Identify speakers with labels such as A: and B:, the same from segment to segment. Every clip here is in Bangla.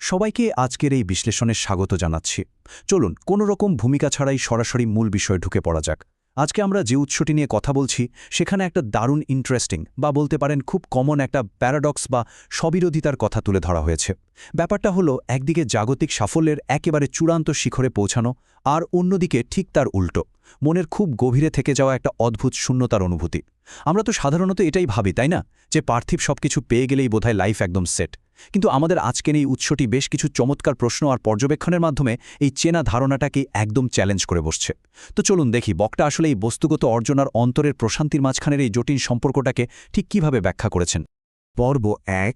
A: সবাইকে আজকের এই বিশ্লেষণে স্বাগত জানাচ্ছি। চলুন কোনো রকম ভূমিকা ছাড়াই সরাসরি মূল বিষয়ে ঢুকে পড়া যাক। আজকে আমরা যে উৎসটি নিয়ে কথা বলছি সেখানে একটা দারুণ ইন্টারেস্টিং বা বলতে পারেন খুব কমন একটা প্যারাডক্স বা স্ববিরোধিতার কথা তুলে ধরা হয়েছে। ব্যাপারটা হলো একদিকে জাগতিক সাফল্যের একেবারে চূড়ান্ত শিখরে পৌঁছানো, আর অন্যদিকে ঠিক তার উল্টো মনের খুব গভীরে থেকে যাওয়া একটা অদ্ভুত শূন্যতার অনুভূতি। আমরা তো সাধারণত এটাই ভাবি, তাই না, যে পার্থিব সবকিছু পেয়ে গেলেই বোধহয় লাইফ একদম সেট। কিন্তু আমাদের আজকের এই উৎসটি বেশ কিছু চমৎকার প্রশ্ন আর পর্যবেক্ষণের মাধ্যমে এই চেনা ধারণাটাকে একদম চ্যালেঞ্জ করে বসছে। তো চলুন দেখি বক্তা আসলে এই বস্তুগত অর্জন আর অন্তরের প্রশান্তির মাঝখানের এই জটিল সম্পর্কটাকে ঠিক কিভাবে ব্যাখ্যা করেছেন।
B: পর্ব ১,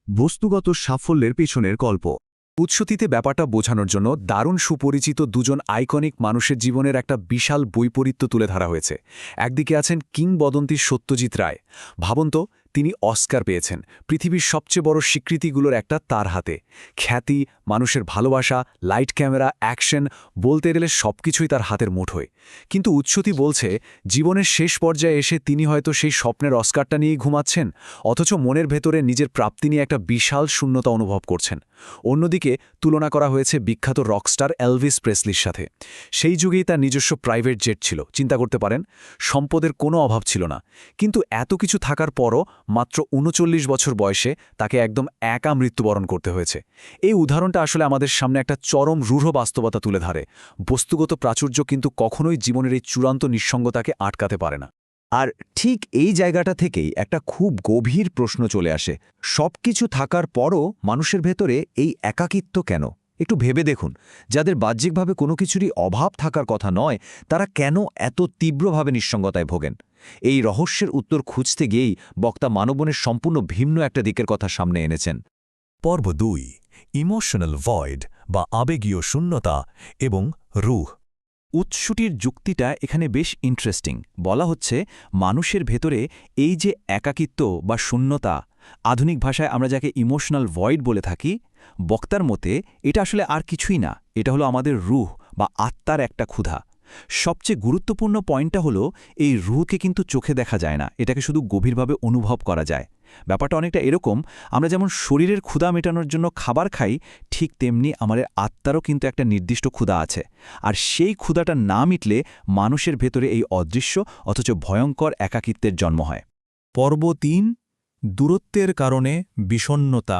B: বস্তুগত সাফল্যের পেছনের গল্প।
A: উৎসটিতে ব্যাপারটা বোঝানোর জন্য দারুণ সুপরিচিত দুজন আইকনিক মানুষের জীবনের একটা বিশাল বৈপরীত্য তুলে ধরা হয়েছে। একদিকে আছেন কিংবদন্তি সত্যজিৎ রায়। ভাবুন তো, তিনি অস্কার পেয়েছেন, পৃথিবীর সবচেয়ে বড় স্বীকৃতিগুলোর একটা তার হাতে। খ্যাতি, মানুষের ভালোবাসা, লাইট ক্যামেরা, অ্যাকশন, বলতে গেলে সবকিছুই তার হাতের মুঠোয়। কিন্তু উৎসটি বলছে জীবনের শেষ পর্যায়ে এসে তিনি হয়তো সেই স্বপ্নের অস্কারটা নিয়েই ঘুমাচ্ছেন, অথচ মনের ভেতরে নিজের প্রাপ্তি নিয়ে একটা বিশাল শূন্যতা অনুভব করছেন। অন্যদিকে তুলনা করা হয়েছে বিখ্যাত রকস্টার এলভিস প্রেসলির সাথে। সেই যুগেই তার নিজস্ব প্রাইভেট জেট ছিল, চিন্তা করতে পারেন, সম্পদের কোনো অভাব ছিল না। কিন্তু এত কিছু থাকার পরও মাত্র ৩৯ বছর বয়সে তাকে একদম একা মৃত্যুবরণ করতে হয়েছে। এই উদাহরণটা আসলে আমাদের সামনে একটা চরম রূঢ় বাস্তবতা তুলে ধরে। বস্তুগত প্রাচুর্য কিন্তু কখনোই জীবনের এই চূড়ান্ত নিঃসঙ্গতাকে আটকাতে পারে না।
B: আর ঠিক এই জায়গাটা থেকেই একটা খুব গভীর প্রশ্ন চলে আসে, সবকিছু থাকার পরও মানুষের ভেতরে এই একাকিত্ব কেন? একটু ভেবে দেখুন, যাদের বাহ্যিকভাবে কোনো কিছুরই অভাব থাকার কথা নয়, তারা কেন এত তীব্রভাবে নিঃসঙ্গতায় ভোগেন? এই রহস্যের উত্তর খুঁজতে গিয়েই বক্তা মানবনের সম্পূর্ণ ভিন্ন একটা দিকের কথা সামনে এনেছেন।
C: পর্ব ২, ইমোশনাল ভয়েড বা আবেগীয় শূন্যতা এবং রূহ।
A: উৎসটির যুক্তিটা এখানে বেশ ইন্টারেস্টিং। বলা হচ্ছে মানুষের ভেতরে এই যে একাকিত্ব বা শূন্যতা, আধুনিক ভাষায় আমরা যাকে ইমোশনাল ভয়েড বলে থাকি, বক্তার মতে এটা আসলে আর কিছুই না, এটা হলো আমাদের রূহ বা আত্মার একটা ক্ষুধা। সবচেয়ে গুরুত্বপূর্ণ পয়েন্টটা হলো এই রূহকে কিন্তু চোখে দেখা যায় না, এটাকে শুধু গভীরভাবে অনুভব করা যায়। ব্যাপারটা অনেকটা এরকম, আমরা যেমন শরীরের ক্ষুধা মেটানোর জন্য খাবার খাই, ঠিক তেমনি আমাদের আত্মারও কিন্তু একটা নির্দিষ্ট ক্ষুধা আছে। আর সেই ক্ষুধাটা না মিটলে মানুষের ভেতরে এই অদৃশ্য অথচ ভয়ঙ্কর একাকিত্বের জন্ম হয়।
C: পর্ব ৩, দূরত্বের কারণে বিষণ্ণতা।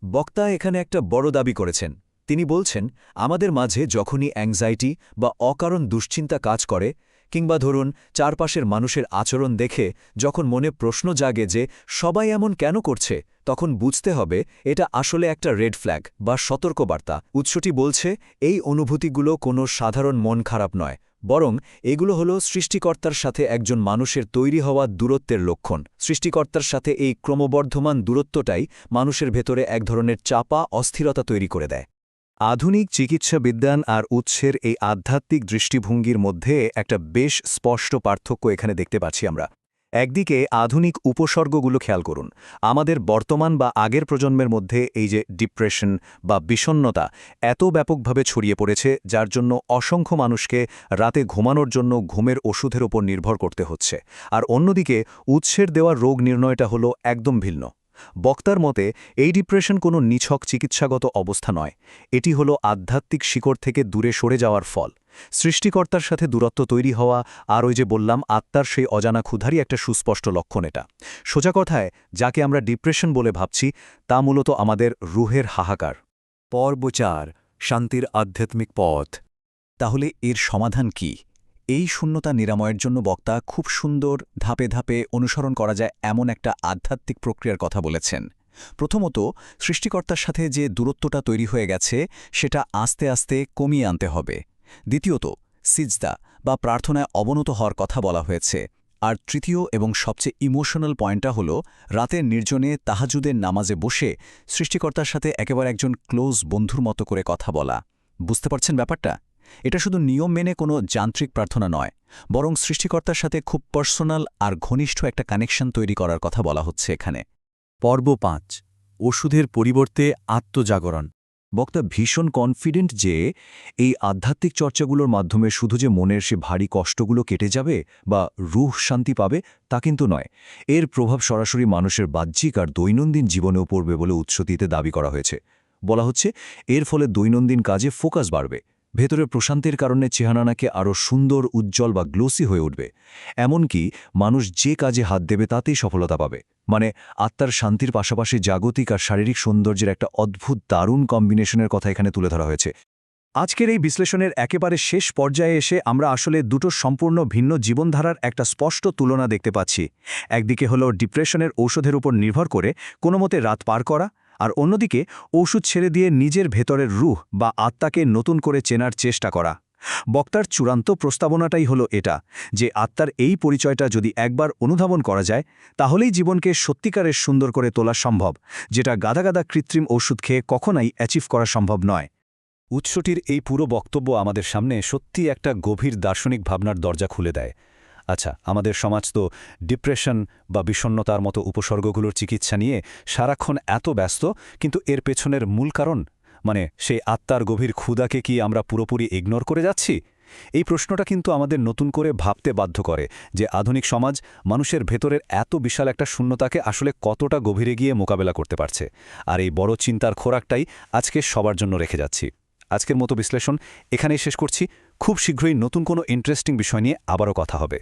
A: বক্তা এখানে একটা বড় দাবি করেছেন। তিনি বলছেন আমাদের মাঝে যখনই অ্যাংজাইটি বা অকারণ দুশ্চিন্তা কাজ করে, কিংবা ধরুন চারপাশের মানুষের আচরণ দেখে যখন মনে প্রশ্ন জাগে যে সবাই এমন কেন করছে, তখন বুঝতে হবে এটা আসলে একটা রেড ফ্ল্যাগ বা সতর্কবার্তা। উৎসটি বলছে এই অনুভূতিগুলো কোনো সাধারণ মন খারাপ নয়, বরং এগুলো হলো সৃষ্টিকর্তার সাথে একজন মানুষের তৈরি হওয়া দূরত্বের লক্ষণ। সৃষ্টিকর্তার সাথে এই ক্রমবর্ধমান দূরত্বটাই মানুষের ভেতরে এক ধরনের চাপা অস্থিরতা তৈরি করে দেয়।
B: আধুনিক চিকিৎসা বিজ্ঞান আর উৎসের এই আধ্যাত্মিক দৃষ্টিভঙ্গির মধ্যে একটা বেশ স্পষ্ট পার্থক্য এখানে দেখতে পাচ্ছি আমরা। একদিকে আধুনিক উপসর্গগুলো খেয়াল করুন। আমাদের বর্তমান বা আগের প্রজন্মের মধ্যে এই যে ডিপ্রেশন বা বিষণ্ণতা এত ব্যাপকভাবে ছড়িয়ে পড়েছে, যার জন্য অসংখ্য মানুষকে রাতে ঘুমানোর জন্য ঘুমের ওষুধের ওপর নির্ভর করতে হচ্ছে। আর অন্যদিকে উৎসের দেওয়া রোগ নির্ণয়টা হলো একদম ভিন্ন। বক্তার মতে এই ডিপ্রেশন কোনো নিছক চিকিৎসাগত অবস্থা নয়, এটি হলো আধ্যাত্মিক শিকড় থেকে দূরে সরে যাওয়ার ফল। সৃষ্টিকর্তার সাথে দূরত্ব তৈরি হওয়া, আর ওই যে বললাম আত্মার সেই অজানা ক্ষুধারই একটা সুস্পষ্ট লক্ষণ এটা। সোজা কথায় যাকে আমরা ডিপ্রেশন বলে ভাবছি, তা মূলত আমাদের রুহের হাহাকার।
A: পর্ব ৪, শান্তির আধ্যাত্মিক পথ। তাহলে এর সমাধান কি? এই শূন্যতা নিরাময়ের জন্য বক্তা খুব সুন্দর ধাপে ধাপে অনুসরণ করা যায় এমন একটা আধ্যাত্মিক প্রক্রিয়ার কথা বলেছেন। প্রথমত, সৃষ্টিকর্তার সাথে যে দূরত্বটা তৈরি হয়ে গেছে সেটা আস্তে আস্তে কমিয়ে আনতে হবে। দ্বিতীয়ত, সিজদা বা প্রার্থনায় অবনত হওয়ার কথা বলা হয়েছে। আর তৃতীয় এবং সবচেয়ে ইমোশনাল পয়েন্টটা হলো রাতের নির্জনে তাহাজ্জুদের নামাজে বসে সৃষ্টিকর্তার সাথে একেবারে একজন ক্লোজ বন্ধুর মতো করে কথা বলা। বুঝতে পারছেন ব্যাপারটা? এটা শুধু নিয়ম মেনে কোনো যান্ত্রিক প্রার্থনা নয়, বরং সৃষ্টিকর্তার সাথে খুব পার্সোনাল আর ঘনিষ্ঠ একটা কানেকশন তৈরি করার কথা বলা হচ্ছে এখানে।
C: পর্ব ৫, ওষুধের পরিবর্তে আত্মজাগরণ।
B: বক্তা ভীষণ কনফিডেন্ট যে এই আধ্যাত্মিক চর্চাগুলোর মাধ্যমে শুধু যে মনের সে ভারী কষ্টগুলো কেটে যাবে বা রুহ শান্তি পাবে তা কিন্তু নয়, এর প্রভাব সরাসরি মানুষের বাহ্যিক আর দৈনন্দিন জীবনেও পড়বে বলে উৎসটিতে দাবি করা হয়েছে। বলা হচ্ছে এর ফলে দৈনন্দিন কাজে ফোকাস বাড়বে, ভেতরে প্রশান্তির কারণে চেহারানাকে আরও সুন্দর, উজ্জ্বল বা গ্লোসি হয়ে উঠবে। এমনকি মানুষ যে কাজে হাত দেবে তাতেই সফলতা পাবে। মানে আত্মার শান্তির পাশাপাশি জাগতিক আর শারীরিক সৌন্দর্যের একটা অদ্ভুত দারুণ কম্বিনেশনের কথা এখানে তুলে ধরা হয়েছে। আজকের এই বিশ্লেষণের একেবারে শেষ পর্যায়ে এসে আমরা আসলে দুটো সম্পূর্ণ ভিন্ন জীবনধারার একটা স্পষ্ট তুলনা দেখতে পাচ্ছি। একদিকে হলো ডিপ্রেশনের ঔষধের উপর নির্ভর করে কোনোমতে রাত পার করা, আর অন্যদিকে ওষুধ ছেড়ে দিয়ে নিজের ভেতরের রুহ বা আত্মাকে নতুন করে চেনার চেষ্টা করা। বক্তার চূড়ান্ত প্রস্তাবনাটাই হলো এটা, যে আত্মার এই পরিচয়টা যদি একবার অনুধাবন করা যায়, তাহলেই জীবনকে সত্যিকারের সুন্দর করে তোলা সম্ভব, যেটা গাদা গাদা কৃত্রিম ওষুধ খেয়ে কখনোই অ্যাচিভ করা সম্ভব নয়।
A: উৎসটির এই পুরো বক্তব্য আমাদের সামনে সত্যি একটা গভীর দার্শনিক ভাবনার দরজা খুলে দেয়। আচ্ছা, আমাদের সমাজ তো ডিপ্রেশন বা বিষণ্ণতার মতো উপসর্গগুলোর চিকিৎসা নিয়ে সারাক্ষণ এত ব্যস্ত, কিন্তু এর পেছনের মূল কারণ, মানে সেই আত্মার গভীর ক্ষুধাকে কি আমরা পুরোপুরি ইগনোর করে যাচ্ছি? এই প্রশ্নটা কিন্তু আমাদের নতুন করে ভাবতে বাধ্য করে যে আধুনিক সমাজ মানুষের ভেতরের এত বিশাল একটা শূন্যতাকে আসলে কতটা গভীরে গিয়ে মোকাবেলা করতে পারছে। আর এই বড় চিন্তার খোরাকটাই আজকে সবার জন্য রেখে যাচ্ছি। আজকের মতো বিশ্লেষণ এখানেই শেষ করছি। খুব শীঘ্রই নতুন কোনো ইন্টারেস্টিং বিষয় নিয়ে আবারও কথা হবে।